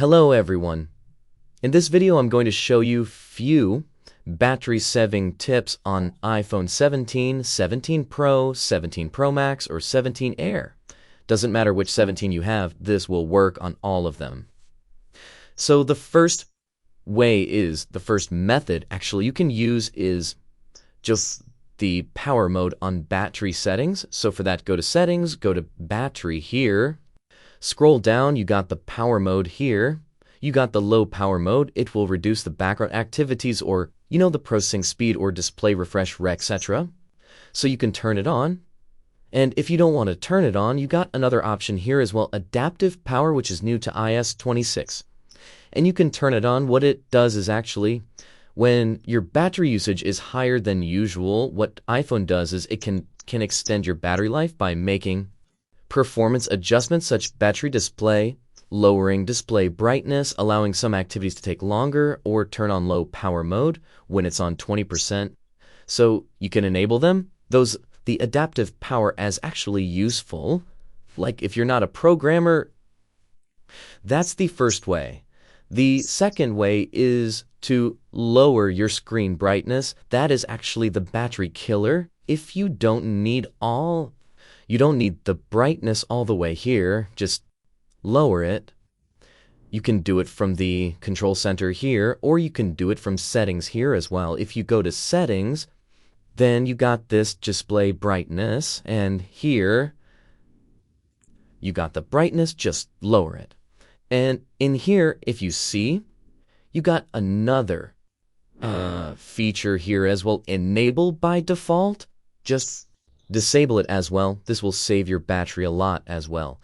Hello everyone. In this video I'm going to show you few battery saving tips on iPhone 17, 17 Pro, 17 Pro Max, or 17 Air. Doesn't matter which 17 you have, this will work on all of them. So the first method actually you can use is just the power mode on battery settings. So for that, go to settings, go to battery here. Scroll down, you got the power mode here. You got the low power mode. It will reduce the background activities or, the processing speed or display refresh, etc. So you can turn it on. And if you don't want to turn it on, you got another option here as well, adaptive power, which is new to iOS 26. And you can turn it on. What it does is actually, when your battery usage is higher than usual, what iPhone does is it can extend your battery life by making performance adjustments such battery display, lowering display brightness, allowing some activities to take longer, or turn on low power mode when it's on 20%. So you can enable them. The adaptive power is actually useful. Like if you're not a programmer, that's the first way. The second way is to lower your screen brightness. That is actually the battery killer. If you don't need the brightness all the way here, just lower it. You can do it from the control center here, or you can do it from settings here as well. If you go to settings, then you got this display brightness, and here you got the brightness, just lower it. And in here, if you see, you got another feature here as well, enable by default. Just disable it as well. This will save your battery a lot as well.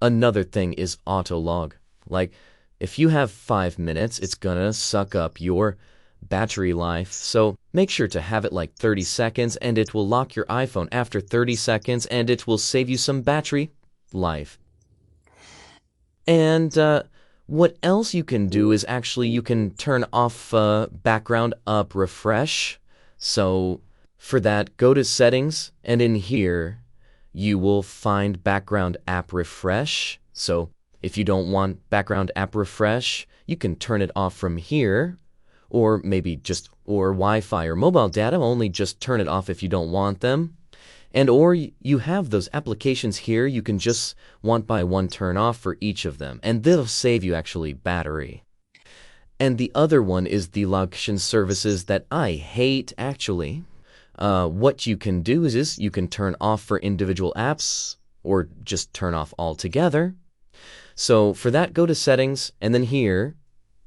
Another thing is auto log. Like if you have 5 minutes, it's gonna suck up your battery life. So make sure to have it like 30 seconds and it will lock your iPhone after 30 seconds and it will save you some battery life. And what else you can do is actually you can turn off background up refresh. So for that, go to settings, and in here, you will find background app refresh. So if you don't want background app refresh, you can turn it off from here, or maybe or Wi-Fi or mobile data, only just turn it off if you don't want them. And or you have those applications here, you can just one by one turn off for each of them, and they'll save you actually battery. And the other one is the location services that I hate actually. What you can do is you can turn off for individual apps or just turn off altogether. So for that, go to settings, and then here,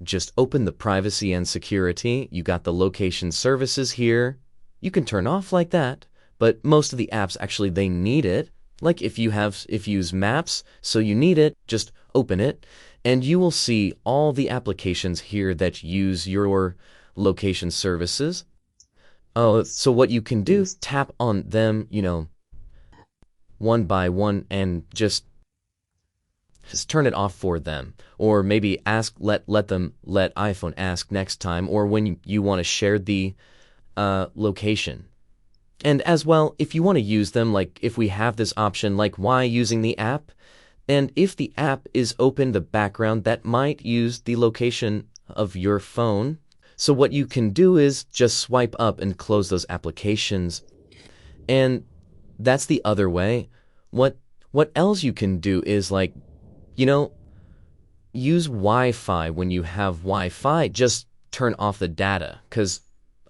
just open the privacy and security. You got the location services here. You can turn off like that, but most of the apps actually, they need it. Like if you use maps, so you need it, just open it, and you will see all the applications here that use your location services. So what you can do is tap on them, one by one and just turn it off for them. Or maybe let iPhone ask next time, or when you want to share the location. And as well, if you want to use them, like if we have this option, like why using the app? And if the app is open, the background, that might use the location of your phone. So what you can do is just swipe up and close those applications. And that's the other way. What else you can do is like, use Wi-Fi. When you have Wi-Fi, just turn off the data, because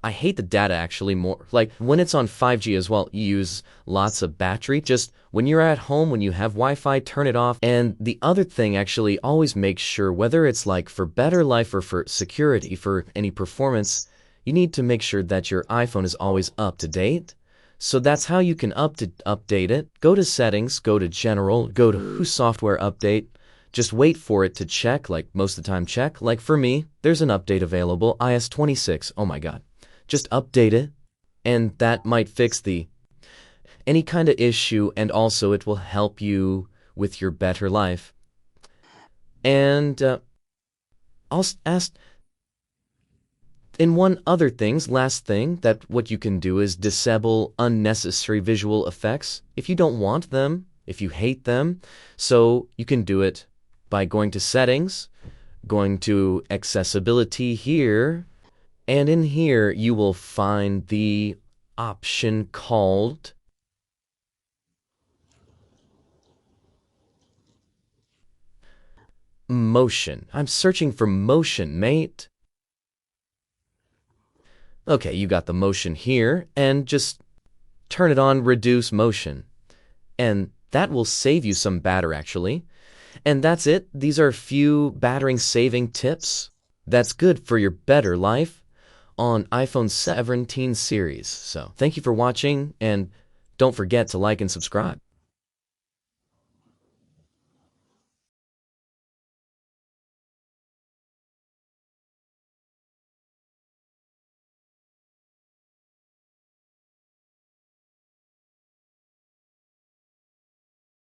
I hate the data actually more. Like when it's on 5G as well, you use lots of battery. Just when you're at home, when you have Wi-Fi, turn it off. And the other thing actually, always make sure, whether it's like for better life or for security, for any performance, you need to make sure that your iPhone is always up to date. So that's how you can update it. Go to settings, go to general, go to software update. Just wait for it to check, like most of the time check. Like for me, there's an update available, iOS 26. Oh my God. Just update it, and that might fix any kind of issue, and also it will help you with your better life. And I'll ask in one other last thing, that what you can do is disable unnecessary visual effects if you don't want them, if you hate them. So you can do it by going to settings, Going to accessibility here, and in here you will find the option called motion. I'm searching for motion, mate. Okay, you got the motion here, and just turn it on reduce motion. And that will save you some batter actually. And that's it. These are a few battering saving tips that's good for your better life on iPhone 17 series. So thank you for watching, and don't forget to like and subscribe.